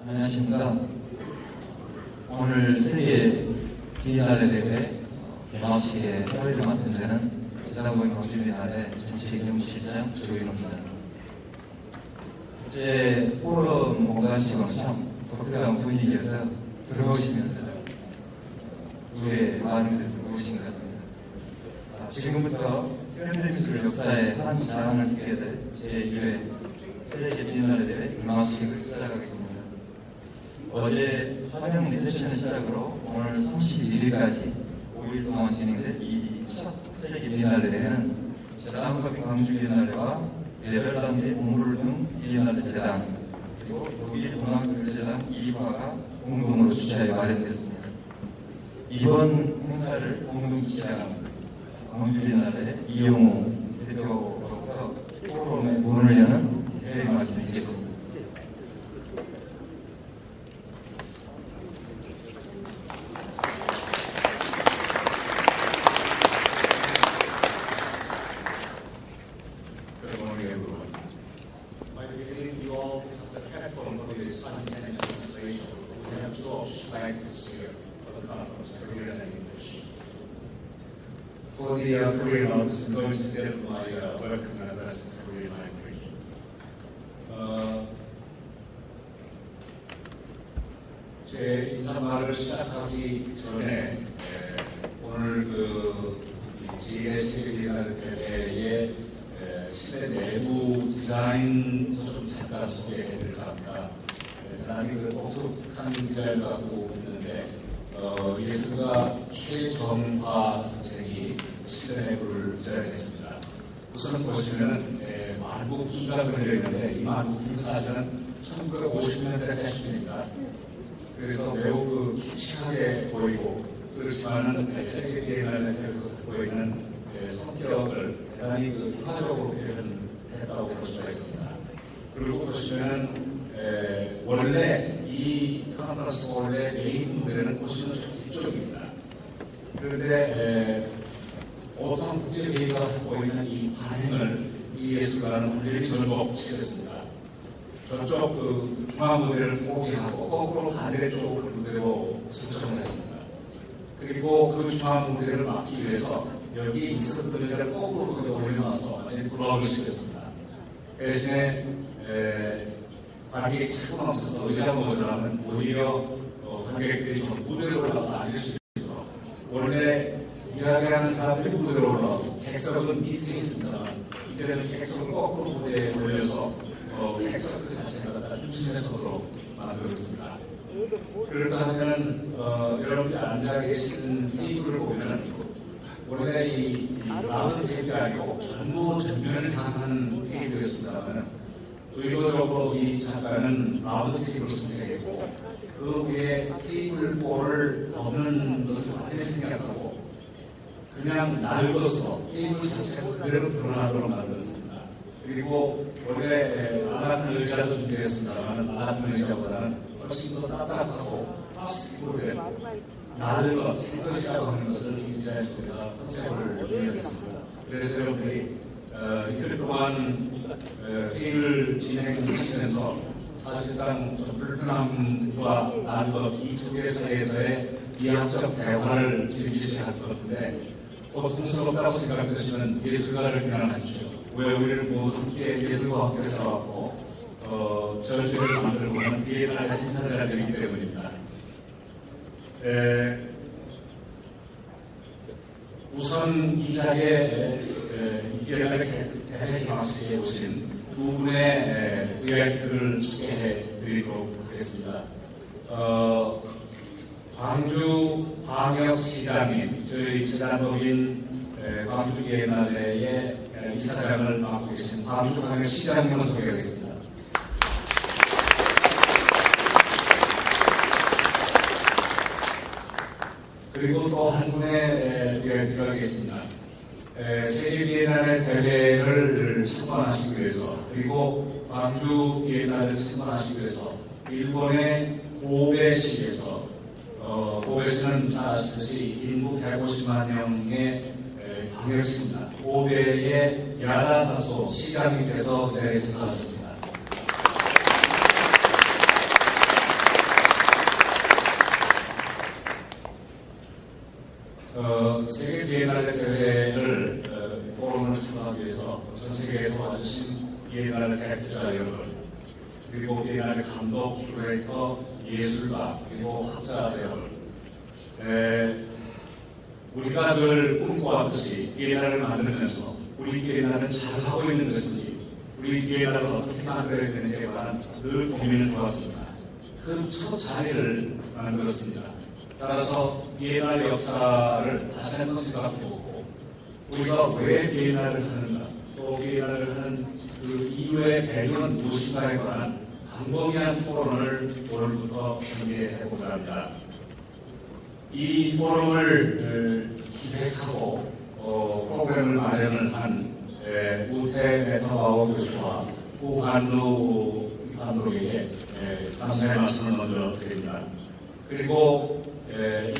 안녕하십니까. 오늘 세계 비엔날레 대회 개막식의 사회를 맡은 저는 제작모임 광주 비엔날레 정치 기념실장 조윤호입니다. 어제 포럼 공간식은 참 독특한 분위기여서 들어오시면서 의외의 마음이 들어오신 것 같습니다. 지금부터 현대미술 역사의 한 장을 쓰게 될 제1회 세계 비엔날레 대회 개막식을 시작하겠습니다. 어제 화영 리셉션을 시작으로 오늘 31일까지 5일 동안 진행된 이 첫 세계 비엔날레 대회는 제한법인 광주 비엔날레와 네덜란드의 오므르둥 비엔날레 재단 그리고 독일 문화교류재단 이화가 공동으로 주최하여 마련됐습니다. 이번 행사를 공동 주최한 광주 비엔날레 이용호 대표로부터 포럼의 문을 여는 회의 말씀드리겠습니다. For the Korean artists, I'm going to get my work and best Korean language. 제 인사말을 시작하기 전에 오늘 GS 대회의 실내 내부 디자인 좀 잠깐 소개해드릴까 합니다. 대단히 독특한 디자인을 갖고 있는데 예술가 최정화 선생이 실내 내부를 디자인했습니다. 우선 보시면 만국기가 그려져 있는데 이 만국기 사진은 1950년대 패션입니다. 그래서 매우 킥식하게 보이고 그렇지만은 세계 비엔날레 대회가 갖고 있는 성격을 대단히 효과적으로 표현했다고 볼 수가 있습니다. 그리고 보시면은 원래 이 컨퍼런스 홀의 메인 무대는 보시면 뒤쪽입니다. 그런데 보통 국제회의가 갖고 있는 이 관행을 이 예술가는 완전히 전복시켰습니다. 저쪽 중앙 무대를 포기하고 거꾸로 반대쪽 무대로 설정했습니다. 그리고 그 중앙 무대를 막기 위해서 여기 있었던 의자를 거꾸로 올려놔서 완전히 블록을 시켰습니다. 대신에 관객이 차고 넘쳐서 의자가 모자라면 오히려 관객들이 좀 무대로 올라가서 앉을 수 있도록 원래 이야기하는 사람들이 무대로 올라가고 객석은 밑에 있습니다만 이제는 객석을 거꾸로 무대에 올려서 객석 그 자체가 중심에 서도록 만들었습니다. 그러니까 하면 여러분이 앉아 계신 테이블을 보면 원래 이 라운드 테이블이 아니고 전부 전면을 향한 테이블이었습니다만 의도적으로 이 작가는 라운드 테이블을 선택했고 그 위에 테이블 4를 덮는 것을 많이 생각하고 그냥 낡아서 테이블 자체가 그대로 드러나도록 만들었습니다. 그리고 원래 아나탄 의자도 준비했습니다만 아나탄 의자보다는 훨씬 더 따뜻하고 스틱으로 된 낡은 생것이라고 하는 것을 이 디자인 속에서 컨셉을 이해했습니다. 그래서 여러분들이 이틀 동안 회의를 진행하시면서 사실상 좀 불편함과 난것 이 두 개 사이에서의 이학적 대화를 즐기셔야 할 것 같은데 고통스럽다고 생각하시면 예술가를 비난하십시오. 왜 우리는 모두 함께 예술과 함께 살아왔고 저주를 만들고 하는 비엔날레 신사자들이기 때문입니다. 우선 이 자리에 비엔날레 대회 개막식에 오신 두 분의 VIP들을 소개해 드리도록 하겠습니다. 광주 광역시장님, 저희 재단법인 광주 비엔날레의 이사장을 맡고 계신 광주 광역시장님을 소개하겠습니다. 그리고 또 한 분의 VIP가 계십니다. 세계 비엔날레 대회를 참관하시기 위해서 그리고 광주 비엔날레를 참관하시기 위해서 일본의 고베시에서 고베시는 잘 아시듯이 인구 150만 명의 광역시입니다. 고베의 야다다소 시장님께서 그 자리에 참가하셨습니다. 세계에서 와주신 비엔날의 대표자 여러분, 그리고 비엔날의 감독, 큐레이터, 예술가, 그리고 학자 여러분, 우리가 늘 꿈꿔왔듯이 비엔날을 만들면서 우리 비엔날은 잘하고 있는 것인지, 우리 비엔날을 어떻게 만들어야 되는지에 관한 늘 고민을 해왔습니다. 그 첫 자리를 만들었습니다. 따라서 비엔날 역사를 다시 한번 생각해보고 우리가 왜 비엔날을 하는가, 또 비엔날을 하는 그 이유의 배경은 무엇인가에 관한 광범위한 토론을 오늘부터 전개해보고자 합니다. 이 포럼을 기획하고 프로그램을 마련을 한 우태 메타바워 교수와 우한루 감독에게 감사의 말씀을 먼저 드립니다. 그리고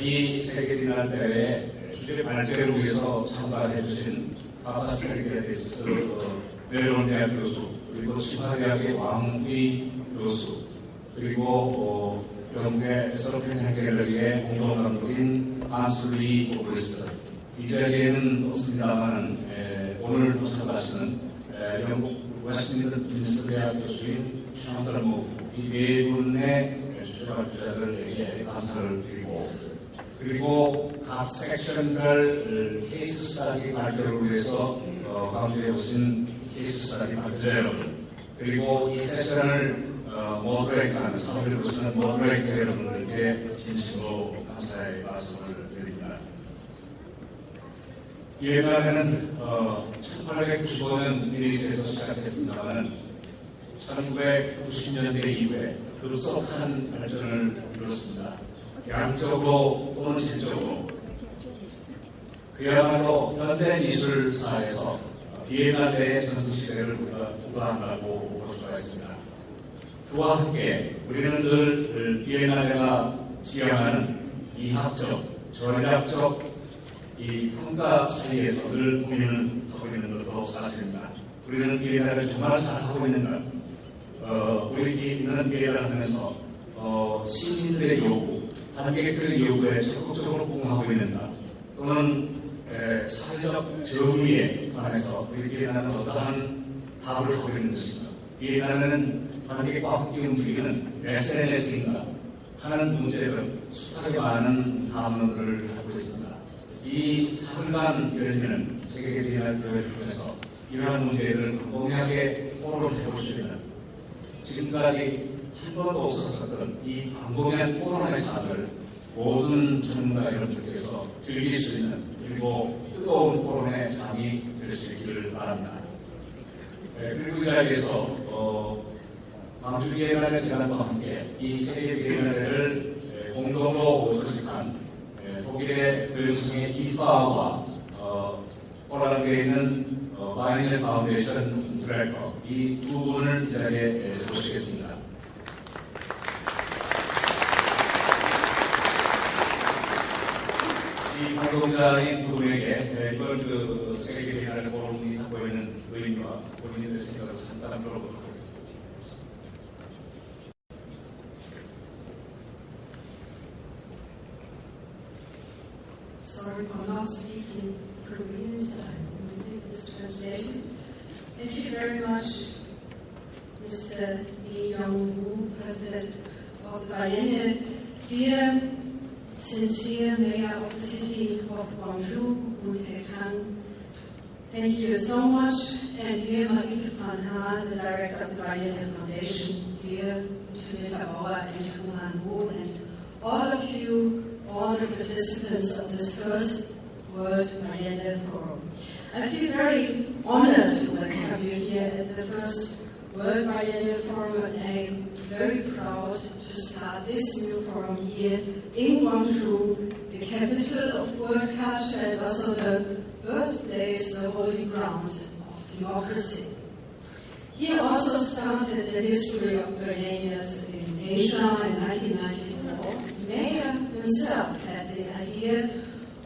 이 세계 비엔날 대회에 주제 발제를 위해서 참가해 주신 파파스테리게디스 멜론 대학 교수, 그리고清华대학의 왕휘 교수, 그리고 영국의 서로펜 갤러리의 공동감독인 안술리 오브리스트, 이 자리에는 없습니다만 오늘 참가하시는 영국 웨스트민스터 대학 교수인 샤먼들 모프, 이 네 분의 주제 발표자들에게 감사를 드리고, 그리고 각 섹션별 케이스 스타디 발표를 위해서 강조해 오신 케이스 스타디 발표자 여러분, 그리고 이 세션을 모더레이터하는 사업을 보시는 모더레이터 여러분들께 진심으로 감사의 말씀을 드립니다. 비엔날은 1895년 베니스에서 시작했습니다만 1990년대 이후에 급속한 발전을 이뤘습니다. 양적으로 또는 질적으로 그야말로 현대 미술사에서 비엔날의 전성시대를 우리가 부과한다고 볼 수가 있습니다. 그와 함께 우리는 늘 비엔날레가 지향하는 이학적, 전략적 이 평가 사이에서 늘 고민을 하고 있는 것도 사실입니다. 우리는 비엔날레를 정말 잘하고 있는가? 우리는 비엔날레를 하면서 시민들의 요구, 관객들의 요구에 적극적으로 부응하고 있는가? 또는 사회적 정의에 관해서 우리 비엔날레는 어떠한 답을 하고 있는 것인가? 비엔날레는 관객과 함께 움직이는 SNS인가 하는 문제를 숱하게 많은 담론들을 하고 있습니다. 이 사흘간 열리는 세계 비엔날 대회를 통해서 이러한 문제들을 광범위하게 토론을 해볼 수 있는, 지금까지 한 번도 없었던 이 광범위한 토론의 장을 모든 전문가 여러분들께서 즐길 수 있는, 그리고 뜨거운 토론의 장이 될 수 있기를 바랍니다. 그리고 이 자리에서 광주 비엔날레 재단과 함께 이 세계 비엔날레를 공동으로 조직한 독일의 교육청의 이파와 폴란드에 있는 바이닐리 파운데이션 디렉터, 이 두 분을 이 자리에 모시겠습니다. 이 공동자인 두 분에게 이번 세계 비엔날레 포럼이 하고 있는 의미와 본인의 생각을 잠깐 들어보도록 하겠습니다. Sorry for not speaking Korean, so I did this translation. Thank you very much, Mr. Lee Young-woo, President of the Biennial. Dear sincere Mayor of the city of Gwangju, Wu-tae Kang, thank you so much. And dear Marike van Haan, the Director of the Biennial Foundation, dear Antoinette Bauer and Fu Han-woo, and all of you, all the participants of this first World Biennial Forum. I feel very honored to welcome you here at the first World Biennial Forum, and I'm very proud to start this new forum here in Gwangju, the capital of world culture and also the birthplace, the holy ground of democracy. Here also started the history of biennials in Asia in 1994. Mayor himself had the idea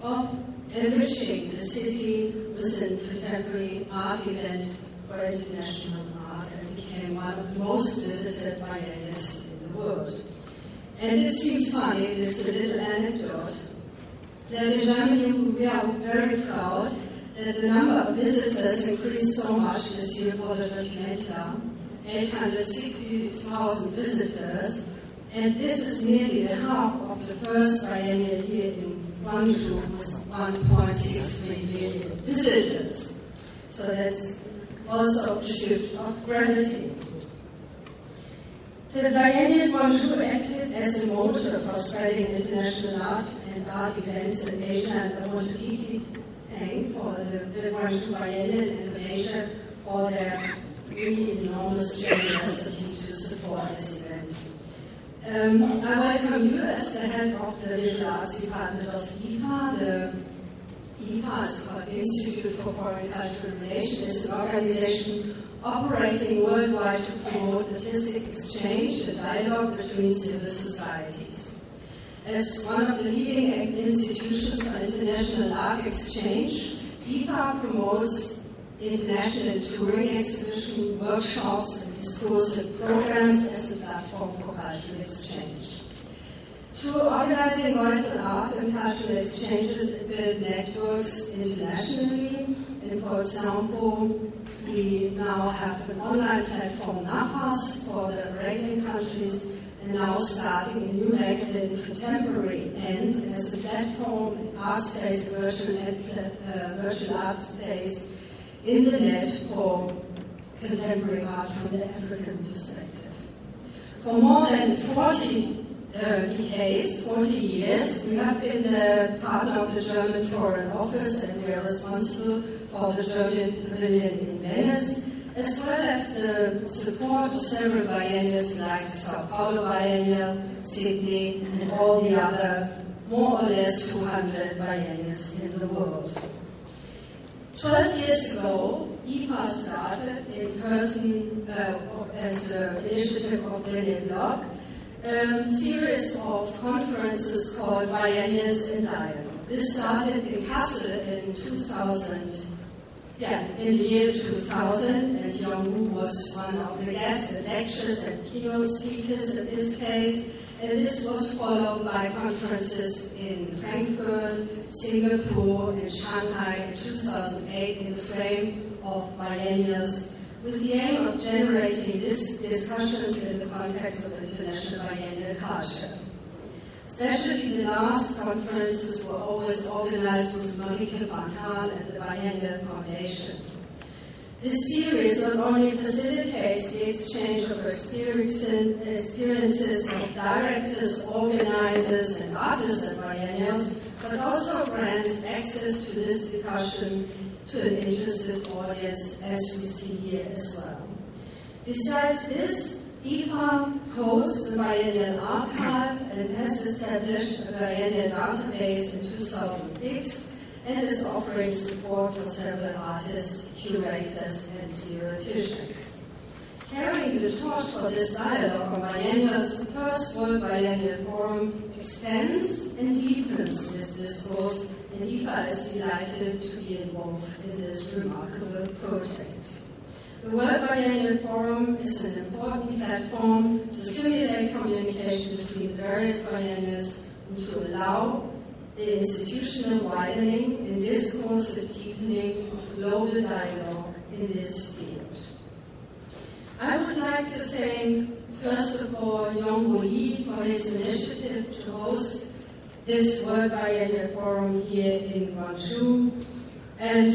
of enriching the city with a contemporary art event for international art, and became one of the most visited biennials in the world. And it seems funny, it's a little anecdote, that in Germany we are very proud that the number of visitors increased so much this year for the Documenta, 860,000 visitors, and this is nearly half of the first biennial here in Guangzhou with 1.63 million visitors. So that's also a shift of gravity. The Biennial Guangzhou acted as a motor for spreading international art and art events in Asia, and I want to deeply thank for the Guangzhou Biennial and the Major for their really enormous generosity to support this event. I welcome you as the head of the Visual Arts Department of IFA. The IFA is called Institute for Foreign Cultural Relations. It's an organization operating worldwide to promote artistic exchange and dialogue between civil societies. As one of the leading institutions for international art exchange, IFA promotes international touring exhibition, workshops, and discursive programs as a platform for cultural exchange. Through organizing vital art and cultural exchanges, it builds networks internationally, and for example, we now have an online platform, NAFAS, for the Arabian countries, and now starting a new magazine, Contemporary End, as a platform, art space, virtual art space in the net for contemporary art from the African perspective. For more than 40 decades, 40 years, we have been the partner of the German Foreign Office, and we are responsible for the German Pavilion in Venice, as well as the support of several biennials like Sao Paulo Biennial, Sydney, and all the other more or less 200 biennials in the world. 12 years ago, IFA started in person as an initiative of Biennial Blog, a series of conferences called Biennials in Dialogue. This started in Kassel in 2000. In the year 2000, and Yong-Woo was one of the guests and lecturers and keynote speakers in this case, and this was followed by conferences in Frankfurt, Singapore, and Shanghai in 2008 in the frame of biennials, with the aim of generating discussions in the context of international biennial culture. Especially the last conferences were always organized with Marieke van Gaal and the Biennial Foundation. This series not only facilitates the exchange of experiences of directors, organizers, and artists at biennials, but also grants access to this discussion to an interested audience, as we see here as well. Besides this, IFA hosts the Biennial Archive and has established a Biennial database in 2006 and is offering support for several artists, curators, and theoreticians. Carrying the torch for this dialogue on biennials, the first World Biennial Forum extends and deepens this discourse, and IFA is delighted to be involved in this remarkable project. The World Biennial Forum is an important platform to stimulate communication between the various biennials and to allow the institutional widening and discursive deepening of global dialogue in this field. I would like to thank, first of all, Yong-Woo Lee for his initiative to host this World Biennial Forum here in Guangzhou, and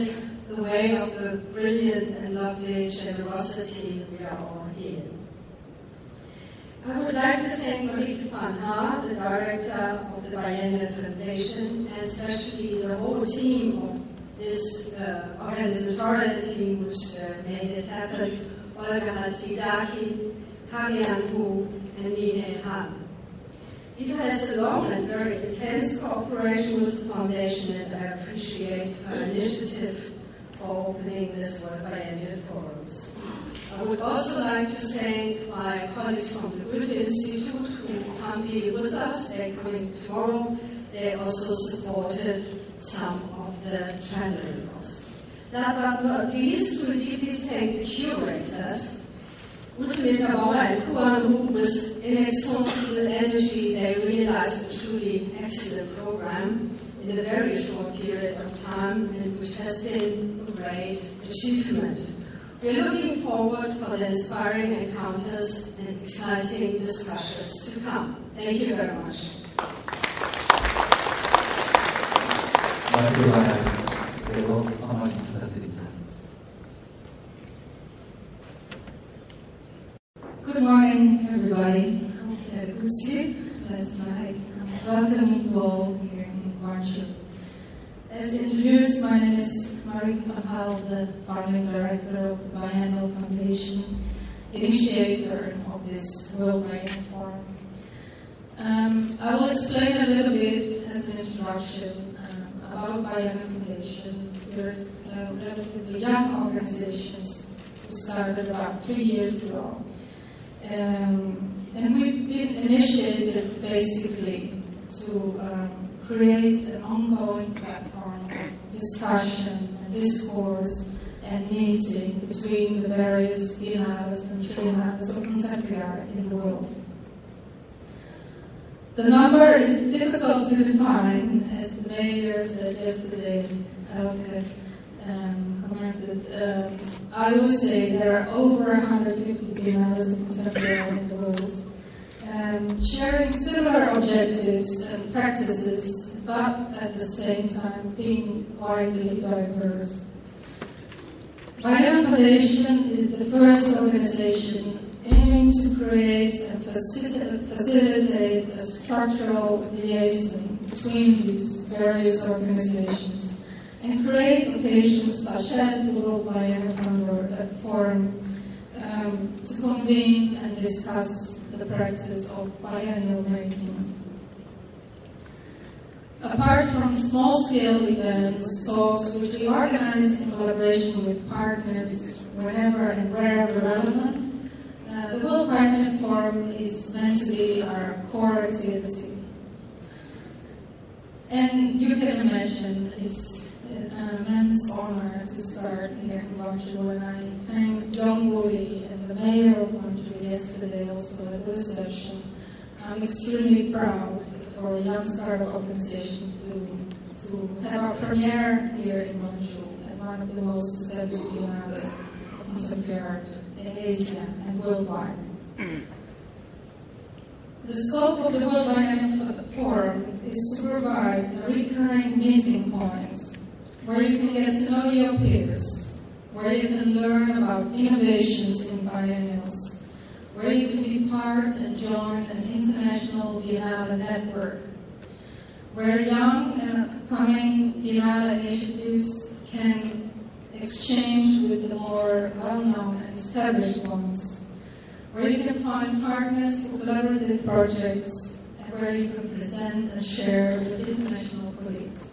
the way of the brilliant and lovely generosity we are all here. I would like to thank Marieke van Gaal, the director of the Biennial Foundation, and especially the whole team of this organizatorial team which made it happen, Olga Hatzidaki, Harian Hu, and Mine Han. It has a long and very intense cooperation with the foundation, and I appreciate her initiative for opening this World Biennial Forums. I would also like to thank my colleagues from the Goethe Institute who can't be with us. They're coming tomorrow. They also supported some of the traveling costs. Last but not least, we deeply thank the curators, Ute Metabauer and Kuan, who with inexhaustible energy they realized a truly excellent program. in a very short period of time, and which has been a great achievement. We're looking forward for the inspiring encounters and exciting discussions to come. Thank you very much. Good morning, everybody. Hope you had a good sleep last night. I'm welcoming you all here in Guangzhou. As introduced, my name is Marieke van Haal, the founding director of the Biennial Foundation, initiator of this World Biennial Forum. I will explain a little bit as an introduction about Biennial Foundation. We're relatively young organizations who started about 3 years ago. And we've been initiated basically to create an ongoing platform of discussion and discourse and meeting between the various biennales and triennales of contemporary art in the world. The number is difficult to define, as the mayor said yesterday, Elke commented. I would say there are over 150 biennales of contemporary art in the world, sharing similar objectives and practices, but at the same time being widely diverse. Biennial Foundation is the first organization aiming to create and facilitate a structural liaison between these various organizations and create occasions such as the World Biennial Forum to convene and discuss the practice of biennial making. Apart from small-scale events, talks which we organize in collaboration with partners whenever and wherever relevant, the World Biennial Forum is meant to be our core activity. And you can imagine it's an immense honor to start here in Guangzhou, and I thank John Woolley and the mayor of Guangzhou yesterday also at the reception. I'm extremely proud for a young startup organization to have our premiere here in Guangzhou at one of the most established biennales of contemporary art in Asia and worldwide. The scope of the World Biennial Forum is to provide a recurring meeting point where you can get to know your peers, where you can learn about innovations in biennials, where you can be part and join an international biennale network, where young and upcoming biennale initiatives can exchange with the more well-known and established ones, where you can find partners for collaborative projects, and where you can present and share with international colleagues.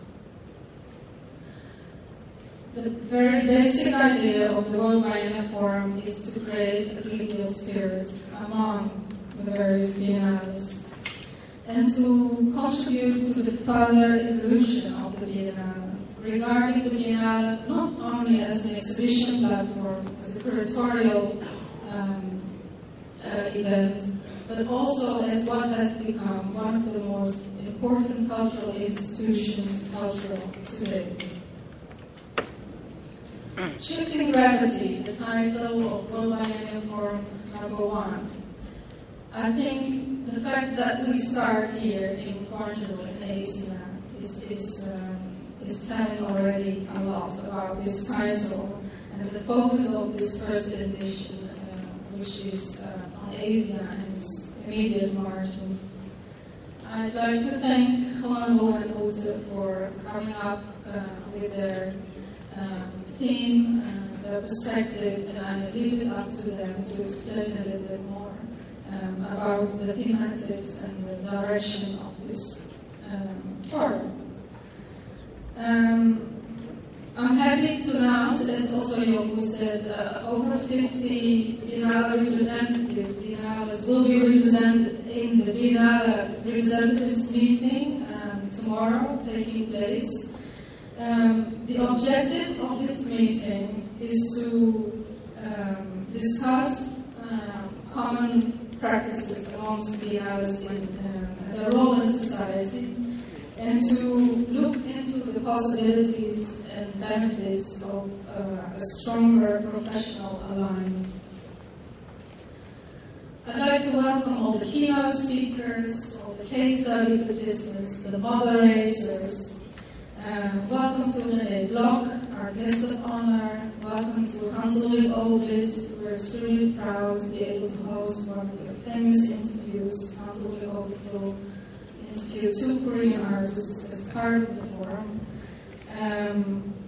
The very basic idea of the World Biennial Forum is to create a collegial spirit among the various biennales and to contribute to the further evolution of the biennale, regarding the biennale not only as an exhibition platform, as a curatorial event, but also as what has become one of the most important cultural institutions today. Shifting Gravity, the title of World Biennial Forum #1. I think the fact that we start here in Guangzhou in Asia is telling already a lot about this title and the focus of this first edition, which is on Asia and its immediate margins. I'd like to thank Juan and Ute for coming up with their theme, their perspective, and I leave it up to them to explain a little bit more about the thematics and the direction of this forum. I'm happy to announce, as also Yoku said, over 50 Biennale representatives, Biennales, will be represented in the Biennale representatives meeting tomorrow, taking place. The objective of this meeting is to discuss common practices amongst biennales and their role in society, and to look into the possibilities and benefits of a stronger professional alliance. I'd like to welcome all the keynote speakers, all the case study participants, the moderators. Welcome to René Bloch, our guest of honor. Welcome to Hans-Ulrich Oldlist. We're extremely proud to be able to host one of your famous interviews. Hans-Ulrich Oldlist will interview 2 Korean artists as part of the forum.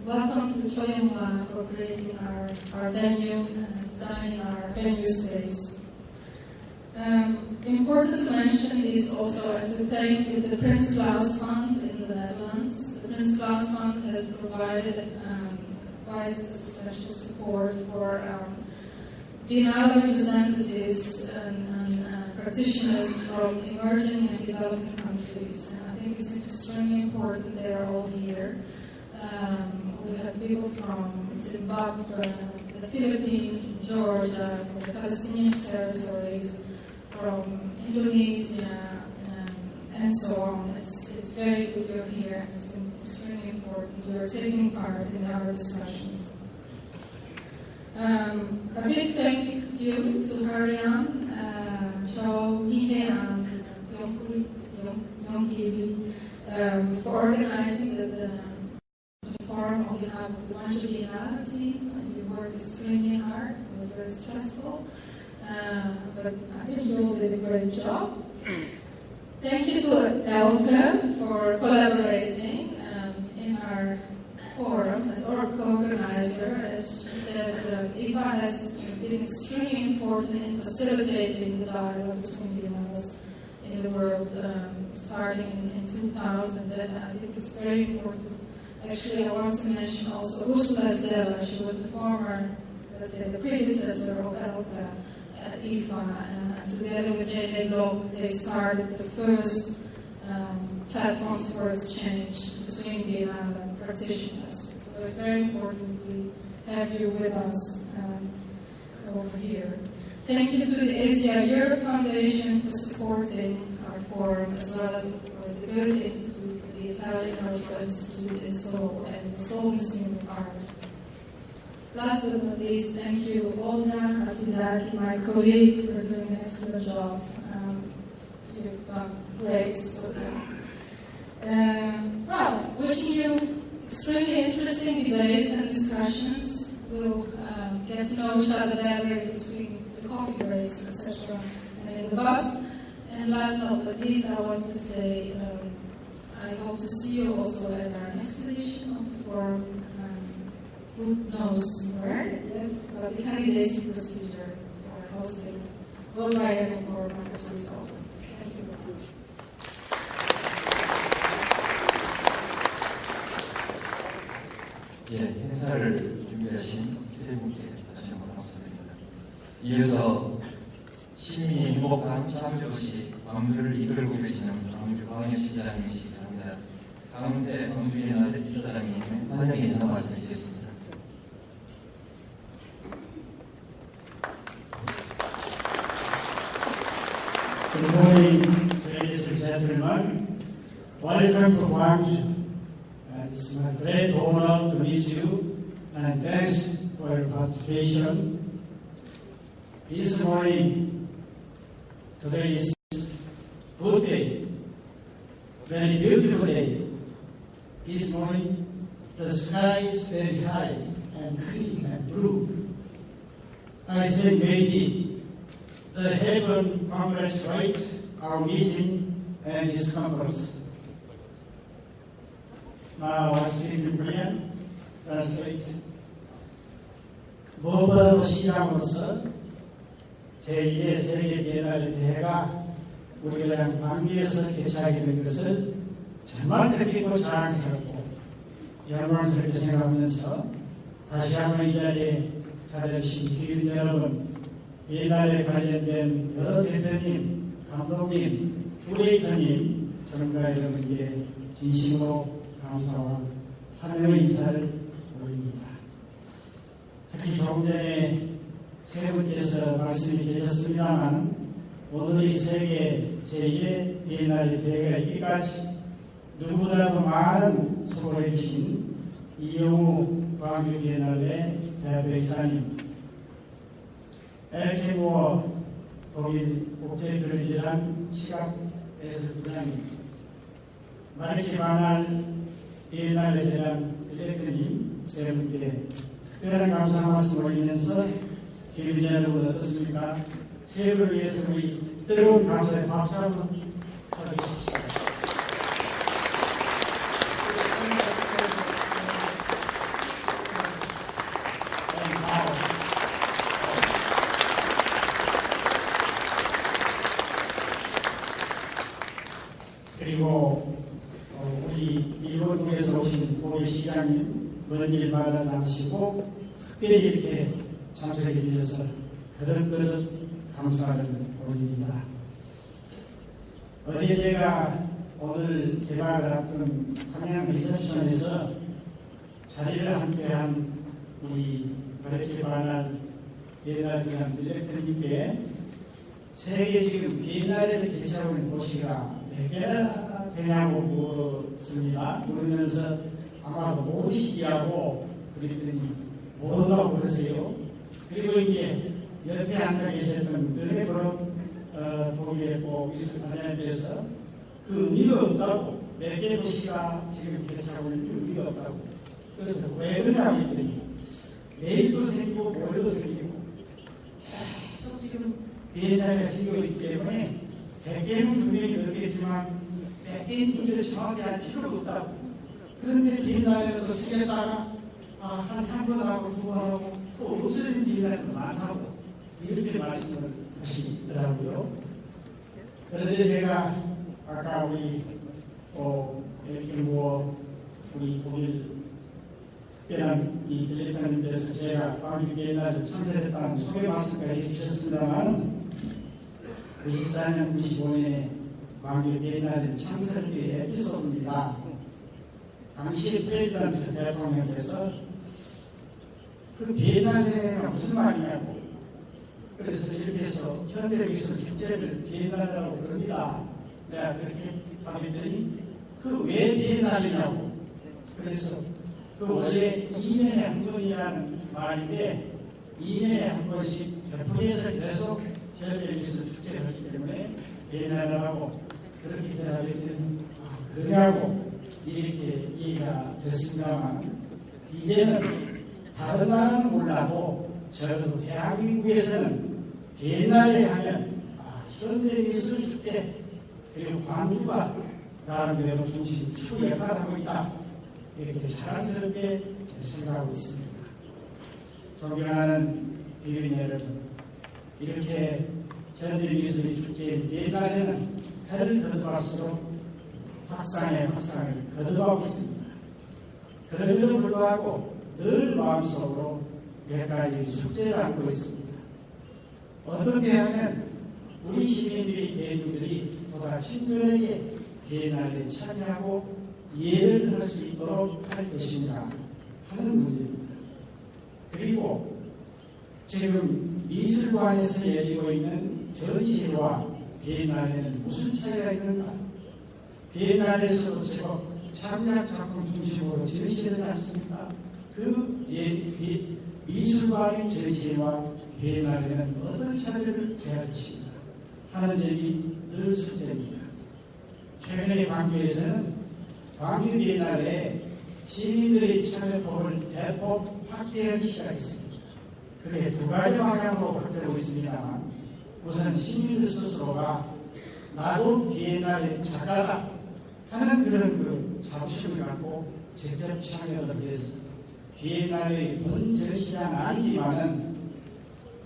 Welcome to Choi Young-hwa for creating our venue and designing our venue space. Important to mention is also, and to thank, is the Prins Claus Fund in the Netherlands. The Prins Claus Fund has provided quite substantial support for Biennale representatives and practitioners from emerging and developing countries. And I think it's extremely important they are all here. We have people from Zimbabwe, the Philippines, from Georgia, from the Palestinian territories, from Indonesia, and so on. It's very good you're here. It's extremely important. You're taking part in our discussions. A big thank you to Harian, Cho, Mihe, and Yongki for organizing the forum on behalf of the World Biennial team. You worked extremely hard. It was very stressful. But I think you all did a great job. Thank you to Elke for collaborating in our forum as our co-organizer. As she said, IFA has been extremely important in facilitating the dialogue between biennales in the world, starting in 2000. And I think it's very important. Actually, I want to mention also Ursula Zeller. She was the former, let's say, the predecessor of Elke at IFA, and together with René Bloch, they started the first platforms for exchange between Biennale and practitioners. So it's very important we have you with us over here. Thank you to the Asia Europe Foundation for supporting our forum, as well as, of course, the Goethe Institute, the Italian Cultural Institute in Seoul, and the Seoul Museum of Art. Last but not least, thank you, Olga Hatzidaki, my colleague, for doing an excellent job. You've done great. So, well, wishing you extremely interesting debates and discussions. We'll get to know each other better between the coffee breaks, etc., and in the bus. And last but not least, I want to say I hope to see you also at our next edition of the forum. Who knows where, yes, but the candidacy procedure for hosting World Biennial Forum has resolved. Thank you. 예, 행사를 준비하신 세 분께 다시 한번 감사드립니다. 이어서 시민이 행복한 창조도시 광주를 이끌고 계시는 광주 광역시장님이시기 합니다. 강은태 광주비엔날의 이사장님 환영 인사 말씀드리겠습니다. Good morning, ladies and gentlemen. Welcome to Gwangju. It's my great honor to meet you, and thanks for your participation. This morning, today is good day, very beautiful day. This morning, the sky is very high and clean and blue. I say maybe the heaven congratulates our meeting and its conference. Now I speak in Korean. Translate. 무엇보다도 시장으로서 제2의 세계 비엔날레 대회가 우리가 광주에서 개최하게 된 것을 정말 뜻깊고 자랑스럽고 영광스럽게 생각하면서 다시 한번 이 자리에 자리하신 주민 여러분, 비엔날레 관련된 여러 대표님, 감독님, 큐레이터님, 전문가 여러분께 진심으로 감사와 환영의 인사를 올립니다. 특히 조금 전에 세 분께서 말씀이 계셨습니다만 오늘의 세계 제2의 비엔날레 대회가 이기까지 누구보다도 많은 수고를 해주신 이영우 광주 비엔날레 대표이사님, 엘케모어 독일 국제교류재단 시각예술부장님, 마리키 바날 비엔날레 재단 디렉터님 세 분께 특별한 감사 말씀 올리면서 기울자 여러분 어떻습니까? 세 분을 위해서 우리 뜨거운 감사의 박수 한번 쳐주십시오. 그리고 우리 일본국에서 오신 고위 시장님 먼 길 마다 나시고 특별히 이렇게 참석해 주셔서 거듭거듭 감사를 올립니다. 어제 제가 오늘 개막을 앞둔 평양 리셉션에서 자리를 함께한 우리 마리키 바날 비엔날레 디렉터님께 세계 지금 비엔날레를 개최하고 있는 도시가 몇 개나 되냐고 물었습니다. 물으면서 아마도 모르시기하고 그랬더니 모른다고 그러세요. 그리고 이제 옆에 앉아 계셨던 드레브로 독일의 미술관에대해서 그 의미가 없다고, 몇 개 도시가 지금 개최하고 있는 의미가 없다고. 그래서 왜 그러냐고 했더니 내일도 생기고 모레도 생기고 계속 지금 비엔날레가 생기고 있기 때문에 100개는 분명히 넣겠지만 100개는 인들을 정확히 할 필요가 없다고. 그런데 비엔날레도 생겼다가 한 번 하고 두 번 하고 또 없어진 비엔날레도 많다고 이렇게 말씀을 하시더라고요. 그런데 제가 아까 우리 우리 독일 특별한 이 디렉터님께서 제가 광주 비엔날레 참석했다는 소개 말씀까지 해주셨습니다만 94년, 95년에 광주 비엔날레 참석기의 에피소드입니다. 당시 프레지던트 대통령께서 그 비엔날레가 무슨 말이냐고, 그래서 이렇게 해서 현대미술 축제를 비엔날레라고 그럽니다. 내가 그렇게 하랬더니 그 왜 비엔날레냐고. 그래서 그 원래 2년에 한 번이라는 말인데 2년에 한 번씩 베풀이에서 계속 현대미술 축제를 하기 때문에 비엔날레라고 그렇게 대답했더니 그러냐고 이렇게 이해가 됐습니다만, 이제는 다른 나라는 몰라도 적어도 대한민국에서는 비엔날레 하면 현대미술 축제 그리고 광주가 나름대로 중심 추구 역할을 하고 있다, 이렇게 자랑스럽게 생각하고 있습니다. 존경하는 비변 여러분, 이렇게 현대미술의 축제인 비엔날레는 해를 거듭할수록 확산을 거듭하고 있습니다. 그럼에도 불구하고 늘 마음속으로 몇 가지 숙제를 안고 있습니다. 어떻게 하면 우리 시민들이, 대중들이 보다 친근하게 비엔날레에 참여하고 이해를 할 수 있도록 할 것인가 하는 문제입니다. 그리고 지금 미술관에서 열리고 있는 전시회와 비엔날레는 무슨 차이가 있는가? 비엔날레에서도 제법 창작 작품 중심으로 전시회를 했습니다. 그 미술관의 전시회와 비엔날레는 어떤 차이를 해야 할 것인가 하는 점이 늘 숙제입니다. 최근에 광주에서는 광주 비엔날레에 시민들의 참여폭을 대폭 확대하기 시작했습니다. 그게 두 가지 방향으로 확대하고 있습니다만, 우선 시민들 스스로가 나도 비엔날레 작가다 하는 그런 자부심을 갖고 직접 참여하기 위해서 비엔날레의 본 전시장 아니지만은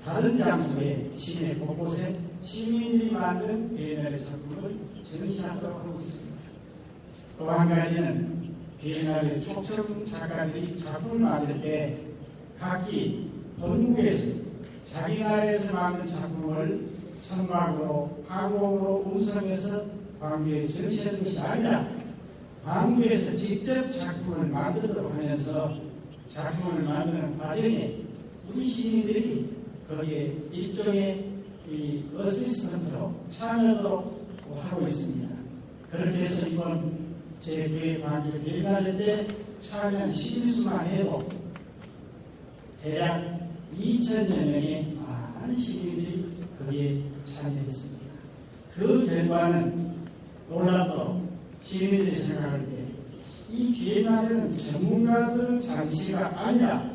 다른 장소에 시내 곳곳에 시민들이 만든 비엔날레 작품을 전시하도록 하고 있습니다. 또 한 가지는 비엔날레 초청 작가들이 작품을 만들 때 각기 본국에서 자기 나라에서 만든 작품을 천막으로 항공으로 운송해서 광주에 전시하는 것이 아니라 광주에서 직접 작품을 만들도록 하면서 작품을 만드는 과정에 우리 시민들이 거기에 일종의 어시스턴트로 참여하도록 하고 있습니다. 그렇게 해서 이번 제9회 광주 비엔날레 때 참여한 시민수만 해도 대략 2,000여 명의 많은 시민들이 거기에 참여했습니다. 그 결과는 놀랍도 시민들이 생각할 때 이 비엔날레는 전문가들 잔치가 아니라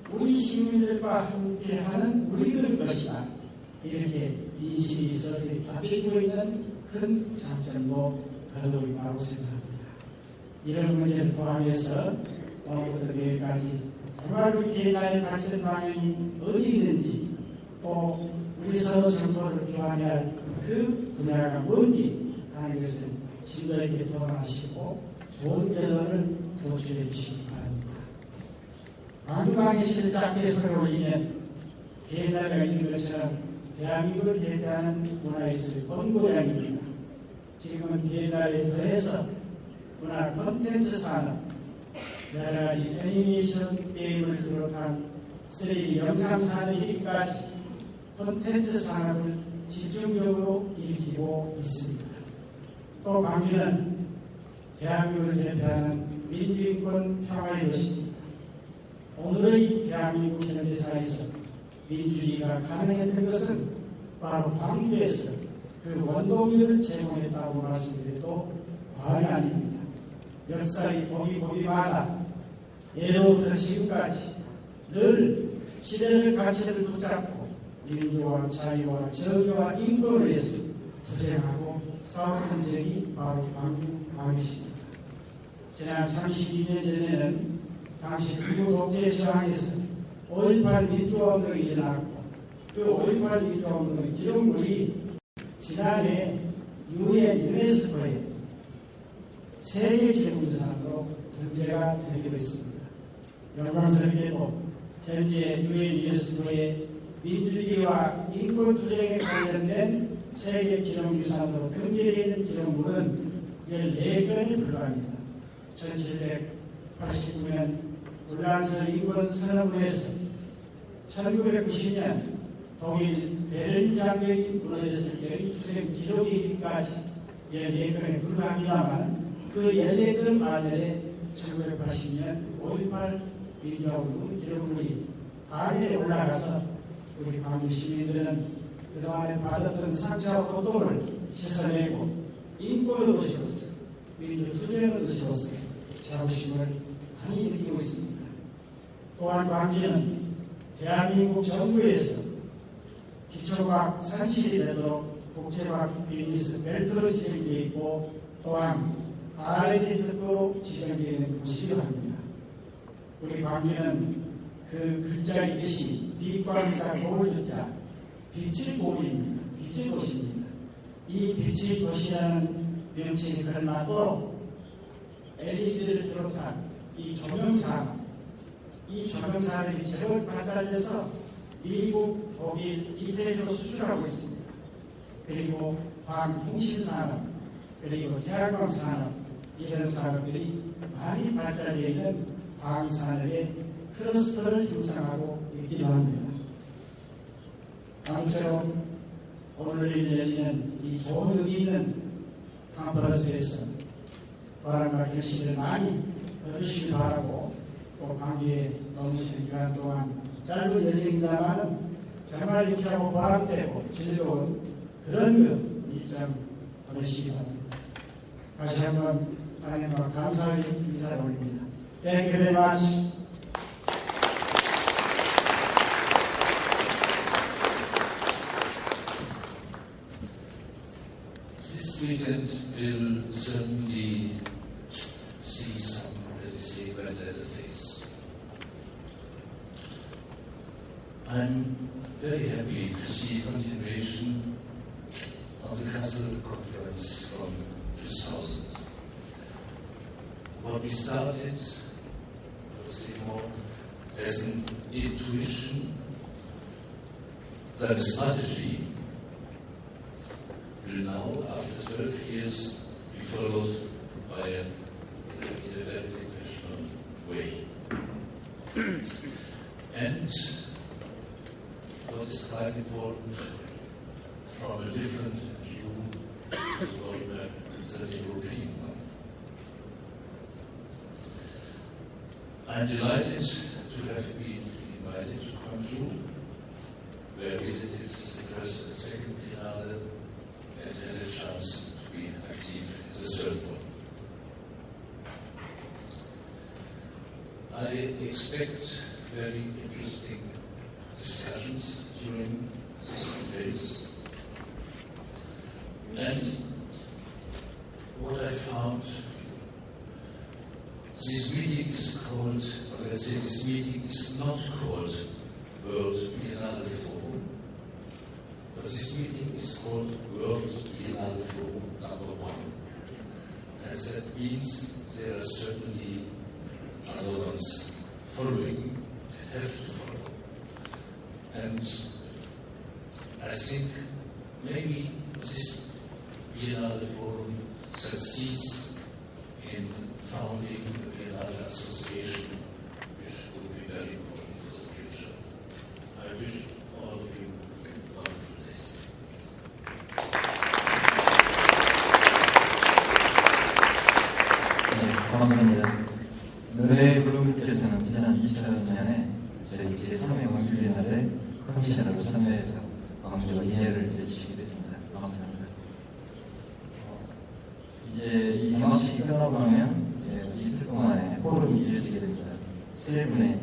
우리 시민들과 함께하는 우리들 것이다. 이렇게 인식이 서서히 바뀌고 있는 큰 장점도 거두고 있다고 생각합니다. 이런 문제를 포함해서 오늘부터 내일까지 정말 우리 비엔날레 발전 방향이 어디 있는지 또 우리 서로 정보를 교환해야 할 그 분야가 뭔지 하는 것을 심도 있게 토론하시고 좋은 결론을 도출해 주시기 바랍니다. 광주광의 시를 개선을 올리면 비엔날레가 있는 것처럼 대한민국을 대표하는 문화예술의 본고장입니다. 지금은 비엔날레에 더해서 문화 콘텐츠 산업, 여러 가지 애니메이션 게임을 비롯한 3D 영상 산업까지 콘텐츠 산업을 집중적으로 일으키고 있습니다. 또 광주는 대한민국을 대표하는 민주인권 평화의 도시입니다. 오늘의 대한민국 현대사에서 민주주의가 가능했던 것은 바로 광주에서 그 원동력을 제공했다고 말씀드려도 과언이 아닙니다. 역사의 고비고비마다 예로부터 지금까지 늘 시대의 가치를 붙잡고 민주와 자유와 정의와 인권을 위해서 투쟁하고 싸웠던 적이 바로 광주광역시입니다. 지난 32년 전에는 당시 미국 독재 저항에서 5.18 민주화운동이 일어났고 그 5.18 민주화운동의 기록물이 지난해 UN 유네스코에 세계 기록문산으로 등재가 되기로 했습니다. 영광스럽게도 현재 UN 유네스코에 민주주의와 인권 투쟁에 관련된 세계 기록유산으로 등재되어 있는 기록물은 14건이 불과합니다. 1789년 불란서 인권 선언문에서 1990년 독일 베를린 장벽이 무너졌을 때의 투쟁 기록이기까지 14건에 불과합니다만 그 14건 반열에 1980년 5.18 민주화운동 기록물이 하늘에 올라가서 우리 광주 시민들은 그동안에 받았던 상처와 고통을 씻어내고 인권의 도시로서 민주투쟁의 도시로서 자부심을 많이 느끼고 있습니다. 또한 광주는 대한민국 정부에서 기초과학 산실이 되도록 국제과학 비즈니스 벨트로 지정되어 있고 또한 R&D 특구로 지정되어 있는 곳이기도 합니다. 우리 광주는 그 글자 이것이 빛광자 고울주자 빛의 고울입니다. 빛의 도시입니다. 이 빛의 도시라는 명칭이 걸맞도록 LED를 비롯한 이 조명산업, 이 조명산업이 제법 발달해서 미국, 독일, 이태리로 수출하고 있습니다. 그리고 광통신산업, 그리고 태양광산업 이런 산업들이 많이 발달되어 있는 광산업의 클러스터를 형성하고 있기도 합니다. 아무쪼록 오늘 열리는 이 좋은 의미 있는 컨퍼런스에서 바람과 결실을 많이 얻으시길 바라고 또 광주에 넘치는 기간 동안 짧은 여정입니다만 정말 유쾌하고 보람되고 즐거운 그런 일정 보내시기 바랍니다. 다시 한번 하나님과 감사의 인사를 올립니다. Thank you very much. This weekend will certainly see some, as we say, red letter days. I'm very happy to see continuation of the Council Conference from 2000. What we started, say more, as an intuition that a strategy will now, after 12 years, be followed by in a very professional way. And what is quite important, from a different view than the European one. I'm delighted to have been invited to Guangzhou, where I visited the first and second Biennale and had a chance to be active in the third one. I expect very interesting discussions during these 2 days. And what I found, this meeting is called, or let's say this meeting is not called World Biennial Forum, but this meeting is called World Biennial Forum #1. And that means there are certainly other ones following that have to follow. And I think maybe this Biennial Forum succeeds in founding the Biennale Association, which would be very important for the future. I wish all of you wonderful days. 네, 고맙습니다. 노래 블루님께서는 지난 2000년에 저희 제3회 광주 비엔날에 커미셔너로 참여해서 광주와 이해를 해주시게 됐습니다. 감사합니다. 이제 이 개막식이 끝나고 나면 이틀 동안에 포럼이 이어지게 됩니다. 세 분의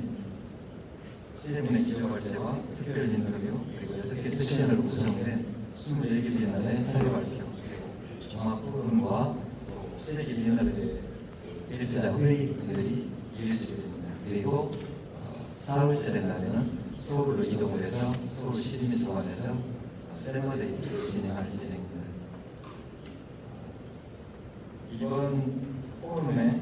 기조발제와 특별 인터뷰, 그리고 6개 섹션으로 구성된 24개 비엔날의 사례 발표, 그리고 종합 포럼과 또 세계 비엔날의 일자 회의 등들이 이어지게 됩니다. 그리고 4월절의 날에는 서울로 이동을 해서 서울 시민미술관에서 셀러데이를 진행할 예정입니다. 이번 포럼에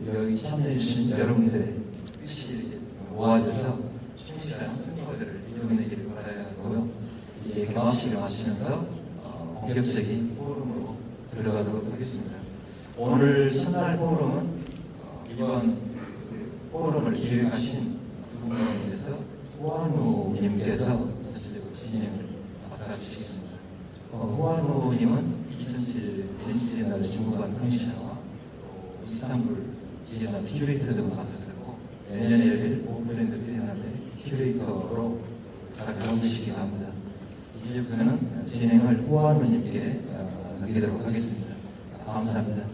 여기 참여해주신 여러분들의 뜻이 모아져서 충실한 성과들을 이뤄내기를 바라야 하고요. 이제 개막식을 마치면서 본격적인 포럼으로 들어가도록 하겠습니다. 오늘 첫날 포럼은 이번 포럼을 기획하신 두 분께서 후아누님께서 전체적으로 진행을 맡아주시겠습니다. 후아누님은 2007 베니스 비엔날레 중국관 커미셔너와 또 이스탄불 비엔날레 큐레이터 등을 맡았었고 내년에 열릴 오브랜드 비엔날레 큐레이터로 가르치시기도 합니다. 이제부터는 진행을 후아누님께 넘기도록 하겠습니다. 감사합니다.